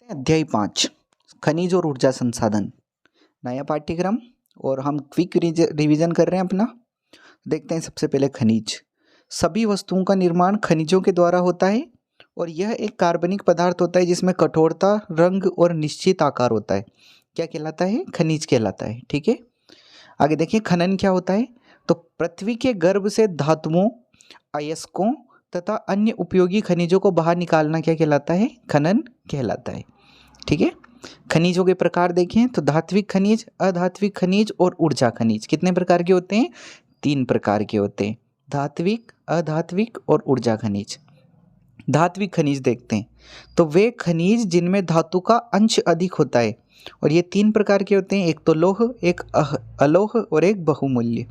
अध्याय 5 खनिज और ऊर्जा संसाधन। नया पाठ्यक्रम और हम क्विक रिवीजन कर रहे हैं अपना। देखते हैं सबसे पहले खनिज। सभी वस्तुओं का निर्माण खनिजों के द्वारा होता है और यह एक कार्बनिक पदार्थ होता है जिसमें कठोरता, रंग और निश्चित आकार होता है। क्या कहलाता है? खनिज कहलाता है। ठीक है, आगे देखिए खनन क्या होता है। तो पृथ्वी के गर्भ से धातुओं, अयस्कों तथा अन्य उपयोगी खनिजों को बाहर निकालना क्या कहलाता है? खनन कहलाता है। ठीक है, खनिजों के प्रकार देखें तो धात्विक खनिज, अधात्विक खनिज और ऊर्जा खनिज। कितने प्रकार के होते हैं? 3 प्रकार के होते हैं, धात्विक, अधात्विक और ऊर्जा खनिज। धात्विक खनिज देखते हैं तो वे खनिज जिनमें धातु का अंश अधिक होता है और ये 3 प्रकार के होते हैं, एक तो लौह, एक अलोह और एक बहुमूल्य।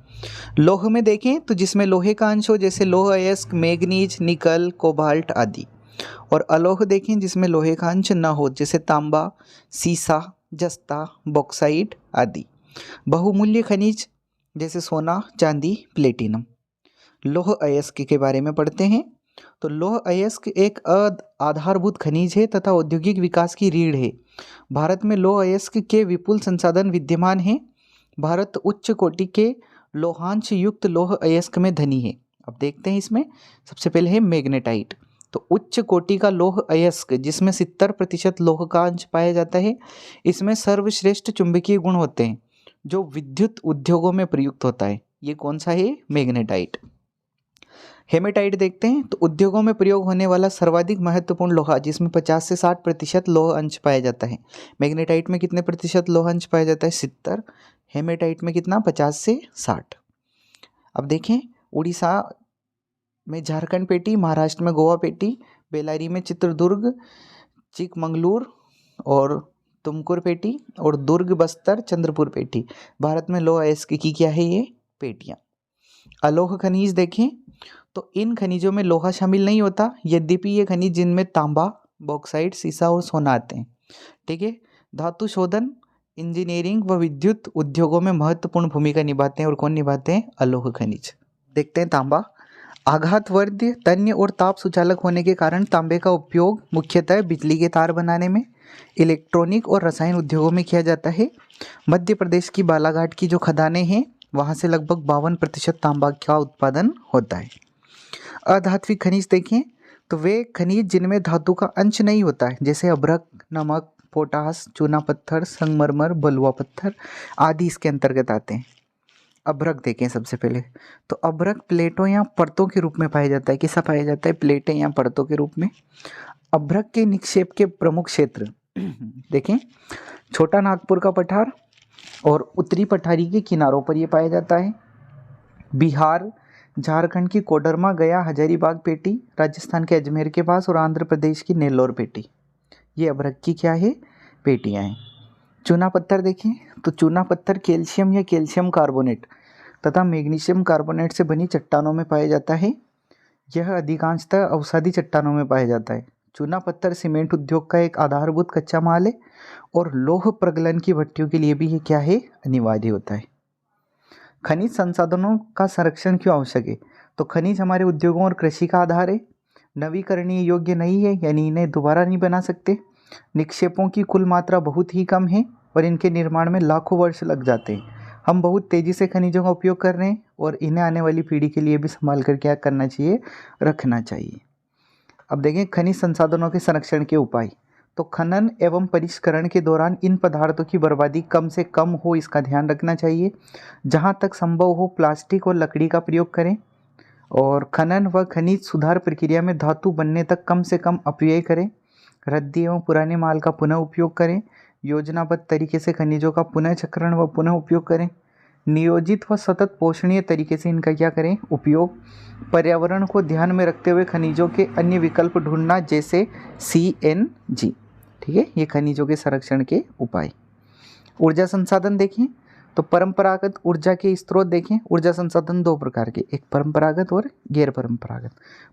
लौह में देखें तो जिसमें लोहे का अंश हो, जैसे लौह अयस्क, मैग्नीज, निकल, कोबाल्ट आदि। और अलोह देखें जिसमें लोहे का अंश न हो, जैसे तांबा, सीसा, जस्ता, बॉक्साइट आदि। बहुमूल्य खनिज जैसे सोना, चांदी, प्लेटिनम। लौह अयस्क के बारे में पढ़ते हैं तो लौह अयस्क एक आधारभूत खनिज है तथा औद्योगिक विकास की रीढ़ है। भारत में लौह अयस्क के विपुल संसाधन विद्यमान हैं। भारत उच्च कोटि के लोहांश युक्त लौह अयस्क में धनी है। अब देखते हैं इसमें सबसे पहले है मैग्नेटाइट। तो उच्च कोटि का लौह अयस्क जिसमें 70% लौह का अंश पाया जाता है। इसमें सर्वश्रेष्ठ चुंबकीय गुण होते हैं जो विद्युत उद्योगों में प्रयुक्त होता है। ये कौन सा है? मैग्नेटाइट। हेमेटाइट देखते हैं तो उद्योगों में प्रयोग होने वाला सर्वाधिक महत्वपूर्ण लोहा जिसमें 50 से 60% लौह अंश पाया जाता है। मैग्नेटाइट में कितने प्रतिशत लौह अंश पाया जाता है? 70। हेमेटाइट में कितना? 50 से 60। अब देखें उड़ीसा में झारखंड पेटी, महाराष्ट्र में गोवा पेटी, बेलारी में चित्रदुर्ग, चिकमंगलूर और तुमकुर पेटी और दुर्ग, बस्तर, चंद्रपुर पेटी। भारत में लौह अयस्क की क्या है? ये पेटियाँ। अलोह खनिज देखें तो इन खनिजों में लोहा शामिल नहीं होता, यद्यपि ये खनिज जिनमें तांबा, बॉक्साइट, सीसा और सोना आते हैं। ठीक है, धातु शोधन, इंजीनियरिंग व विद्युत उद्योगों में महत्वपूर्ण भूमिका निभाते हैं। और कौन निभाते हैं? अलोह खनिज। देखते हैं तांबा। आघातवर्ध्य, तन्य और ताप सुचालक होने के कारण तांबे का उपयोग मुख्यतः बिजली के तार बनाने में, इलेक्ट्रॉनिक और रसायन उद्योगों में किया जाता है। मध्य प्रदेश की बालाघाट की जो खदानें हैं वहाँ से लगभग 52% तांबा का उत्पादन होता है। अधात्विक खनिज देखें तो वे खनिज जिनमें धातु का अंश नहीं होता है, जैसे अभ्रक, नमक, पोटास, चूना पत्थर, संगमरमर, बलुआ पत्थर आदि इसके अंतर्गत आते हैं। अभ्रक देखें सबसे पहले तो अभ्रक प्लेटों या परतों के रूप में पाया जाता है। कैसा पाया जाता है? प्लेटें या परतों के रूप में। अभ्रक के निक्षेप के प्रमुख क्षेत्र देखें, छोटा नागपुर का पठार और उत्तरी पठारी के किनारों पर यह पाया जाता है। बिहार, झारखंड की कोडरमा, गया, हजारीबाग पेटी, राजस्थान के अजमेर के पास और आंध्र प्रदेश की नेल्लोर पेटी। ये अभ्रक की क्या है? पेटियाँ हैं। चूना पत्थर देखें तो चूना पत्थर कैल्शियम या कैल्शियम कार्बोनेट तथा मैग्नीशियम कार्बोनेट से बनी चट्टानों में पाया जाता है। यह अधिकांशतः अवसादी चट्टानों में पाया जाता है। चूना पत्थर सीमेंट उद्योग का एक आधारभूत कच्चा माल है और लौह प्रगलन की भट्टियों के लिए भी ये क्या है? अनिवार्य होता है। खनिज संसाधनों का संरक्षण क्यों आवश्यक है? तो खनिज हमारे उद्योगों और कृषि का आधार है। नवीकरणीय योग्य नहीं है, यानी इन्हें दोबारा नहीं बना सकते। निक्षेपों की कुल मात्रा बहुत ही कम है और इनके निर्माण में लाखों वर्ष लग जाते हैं। हम बहुत तेज़ी से खनिजों का उपयोग कर रहे हैं और इन्हें आने वाली पीढ़ी के लिए भी संभाल कर क्या करना चाहिए? रखना चाहिए। अब देखें खनिज संसाधनों के संरक्षण के उपाय। तो खनन एवं परिष्करण के दौरान इन पदार्थों की बर्बादी कम से कम हो, इसका ध्यान रखना चाहिए। जहाँ तक संभव हो प्लास्टिक और लकड़ी का प्रयोग करें और खनन व खनिज सुधार प्रक्रिया में धातु बनने तक कम से कम अपव्यय करें। रद्दी एवं पुराने माल का पुनः उपयोग करें। योजनाबद्ध तरीके से खनिजों का पुनः चक्रण व पुनः उपयोग करें। नियोजित व सतत पोषणीय तरीके से इनका क्या करें? उपयोग। पर्यावरण को ध्यान में रखते हुए खनिजों के अन्य विकल्प ढूंढना, जैसे CNG। ठीक है, ये खनिजों के संरक्षण के उपाय। ऊर्जा संसाधन देखें तो परंपरागत ऊर्जा के स्रोत देखें। ऊर्जा संसाधन 2 प्रकार के, एक परंपरागत और गैर परंपरागत।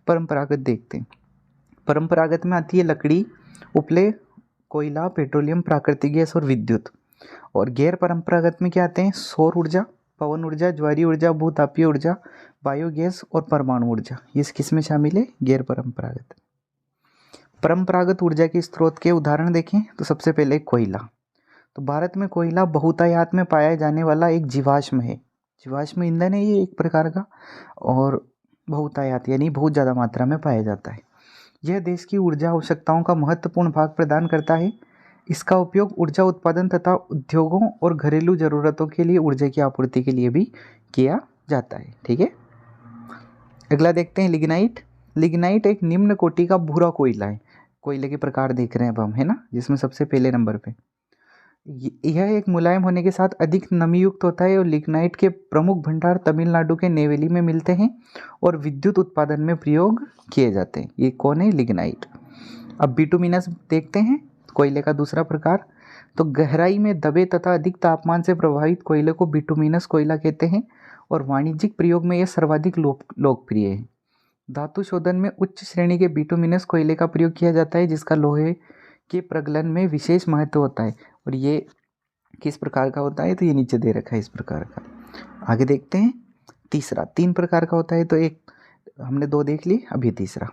परंपरागत देखते हैं। परंपरागत में आती है लकड़ी, उपले, कोयला, पेट्रोलियम, प्राकृतिक गैस और विद्युत। और गैर परंपरागत में क्या आते हैं? सौर ऊर्जा, पवन ऊर्जा, ज्वारीय ऊर्जा, भूतापीय ऊर्जा, बायोगैस और परमाणु ऊर्जा। ये किस में शामिल है? गैर परंपरागत। परंपरागत ऊर्जा के स्रोत के उदाहरण देखें तो सबसे पहले कोयला। तो भारत में कोयला बहुतायत में पाया जाने वाला एक जीवाश्म है। जीवाश्म ईंधन है ये एक प्रकार का, और बहुतायत यानी बहुत ज़्यादा मात्रा में पाया जाता है। यह देश की ऊर्जा आवश्यकताओं का महत्वपूर्ण भाग प्रदान करता है। इसका उपयोग ऊर्जा उत्पादन तथा उद्योगों और घरेलू ज़रूरतों के लिए ऊर्जा की आपूर्ति के लिए भी किया जाता है। ठीक है, अगला देखते हैं लिग्नाइट। लिग्नाइट एक निम्न कोटि का भूरा कोयला है। कोयले के प्रकार देख रहे हैं अब हम, है ना, जिसमें सबसे पहले नंबर पे यह एक मुलायम होने के साथ अधिक नमी युक्त होता है और लिग्नाइट के प्रमुख भंडार तमिलनाडु के नेवेली में मिलते हैं और विद्युत उत्पादन में प्रयोग किए जाते हैं। ये कौन है? लिग्नाइट। अब बिटुमिनस देखते हैं, कोयले का दूसरा प्रकार। तो गहराई में दबे तथा अधिक तापमान से प्रभावित कोयले को बिटुमिनस कोयला कहते हैं और वाणिज्यिक प्रयोग में यह सर्वाधिक लोकप्रिय है। धातु शोधन में उच्च श्रेणी के बिटुमिनस कोयले का प्रयोग किया जाता है, जिसका लोहे के प्रगलन में विशेष महत्व होता है। और ये किस प्रकार का होता है? तो ये नीचे दे रखा है इस प्रकार का। आगे देखते हैं तीसरा। 3 प्रकार का होता है, तो एक हमने 2 देख ली, अभी तीसरा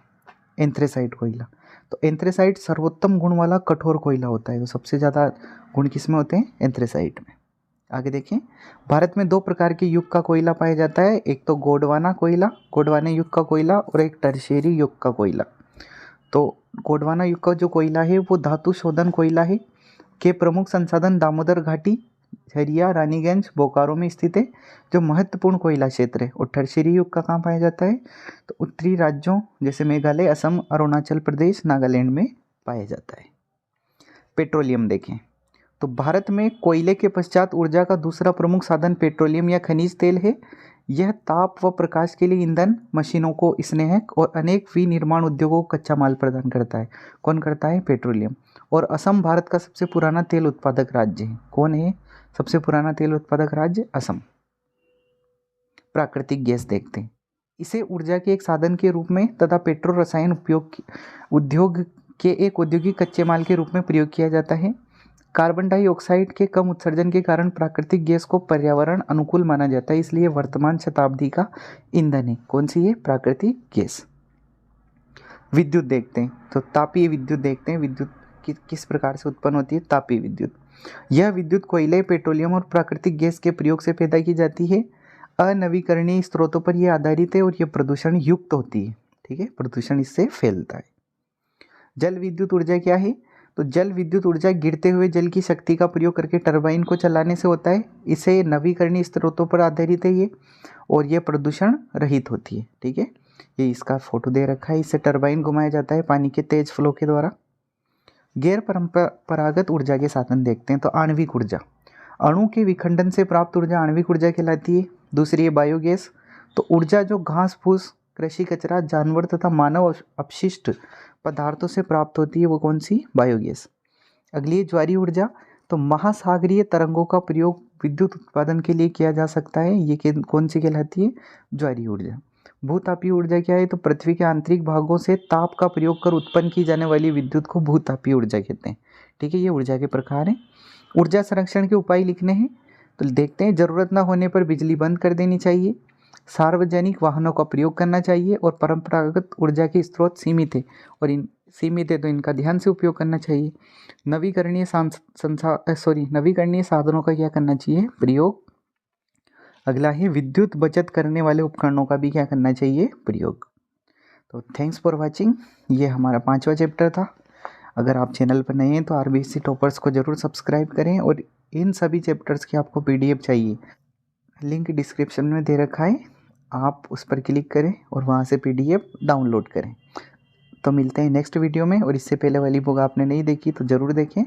एंथ्रेसाइट कोयला। तो एंथ्रेसाइट सर्वोत्तम गुण वाला कठोर कोयला होता है। तो सबसे ज़्यादा गुण किस में होते हैं? एंथ्रेसाइट में। आगे देखें, भारत में 2 प्रकार के युग का कोयला पाया जाता है। एक तो गोंडवाना कोयला, गोंडवाना युग का कोयला, और एक टर्शियरी युग का कोयला। तो गोंडवाना युग का जो कोयला है वो धातु शोधन कोयला है के प्रमुख संसाधन दामोदर घाटी, झरिया, रानीगंज, बोकारो में स्थित है, जो महत्वपूर्ण कोयला क्षेत्र है। और टर्शियरी युग का कहाँ पाया जाता है? तो उत्तरी राज्यों जैसे मेघालय, असम, अरुणाचल प्रदेश, नागालैंड में पाया जाता है। पेट्रोलियम देखें, तो भारत में कोयले के पश्चात ऊर्जा का दूसरा प्रमुख साधन पेट्रोलियम या खनिज तेल है। यह ताप व प्रकाश के लिए ईंधन, मशीनों को स्नेहक और अनेक विनिर्माण उद्योगों को कच्चा माल प्रदान करता है। कौन करता है? पेट्रोलियम। और असम भारत का सबसे पुराना तेल उत्पादक राज्य है। कौन है सबसे पुराना तेल उत्पादक राज्य? असम। प्राकृतिक गैस देखते हैं, इसे ऊर्जा के एक साधन के रूप में तथा पेट्रो रसायन उद्योग के एक औद्योगिक कच्चे माल के रूप में प्रयोग किया जाता है। कार्बन डाइऑक्साइड के कम उत्सर्जन के कारण प्राकृतिक गैस को पर्यावरण अनुकूल माना जाता है, इसलिए वर्तमान शताब्दी का ईंधन है। कौन सी है? प्राकृतिक गैस। विद्युत देखते हैं, तो तापीय विद्युत देखते हैं। विद्युत किस प्रकार से उत्पन्न होती है? तापीय विद्युत। यह विद्युत कोयले, पेट्रोलियम और प्राकृतिक गैस के प्रयोग से पैदा की जाती है। अनवीकरणीय स्रोतों पर यह आधारित है और यह प्रदूषण युक्त होती है। ठीक है, प्रदूषण इससे फैलता है। जल विद्युत ऊर्जा क्या है? तो जल विद्युत ऊर्जा गिरते हुए जल की शक्ति का प्रयोग करके टरबाइन को चलाने से होता है। इसे नवीकरणीय स्रोतों पर आधारित है ये, और ये प्रदूषण रहित होती है। ठीक है, ये इसका फोटो दे रखा है। इससे टरबाइन घुमाया जाता है पानी के तेज फ्लो के द्वारा। गैर परंपरागत ऊर्जा के साधन देखते हैं, तो आणविक ऊर्जा। अणु के विखंडन से प्राप्त ऊर्जा आणविक ऊर्जा कहलाती है। दूसरी है बायोगैस। तो ऊर्जा जो घास फूस, कृषि कचरा, जानवर तथा मानव अपशिष्ट पदार्थों से प्राप्त होती है, वो कौन सी? बायोगैस। अगली है ज्वारीय ऊर्जा। तो महासागरीय तरंगों का प्रयोग विद्युत उत्पादन के लिए किया जा सकता है। ये कौन सी कहलाती है? ज्वारीय ऊर्जा। भूतापीय ऊर्जा क्या है? तो पृथ्वी के आंतरिक भागों से ताप का प्रयोग कर उत्पन्न की जाने वाली विद्युत को भूतापीय ऊर्जा कहते हैं। ठीक है, ये ऊर्जा के प्रकार हैं। ऊर्जा संरक्षण के उपाय लिखने हैं, तो देखते हैं। जरूरत न होने पर बिजली बंद कर देनी चाहिए, सार्वजनिक वाहनों का प्रयोग करना चाहिए, और परंपरागत ऊर्जा के स्रोत सीमित है और तो इनका ध्यान से उपयोग करना चाहिए। नवीकरणीय साधनों का क्या करना चाहिए? प्रयोग। अगला है विद्युत बचत करने वाले उपकरणों का भी क्या करना चाहिए? प्रयोग। तो थैंक्स फॉर वाचिंग। ये हमारा 5वां चैप्टर था। अगर आप चैनल पर नए हैं तो आरबीएससी टॉपर्स को ज़रूर सब्सक्राइब करें, और इन सभी चैप्टर्स की आपको पीडीएफ चाहिए, लिंक डिस्क्रिप्शन में दे रखा है, आप उस पर क्लिक करें और वहाँ से पीडीएफ डाउनलोड करें। तो मिलते हैं नेक्स्ट वीडियो में, और इससे पहले वाली बुक आपने नहीं देखी तो ज़रूर देखें।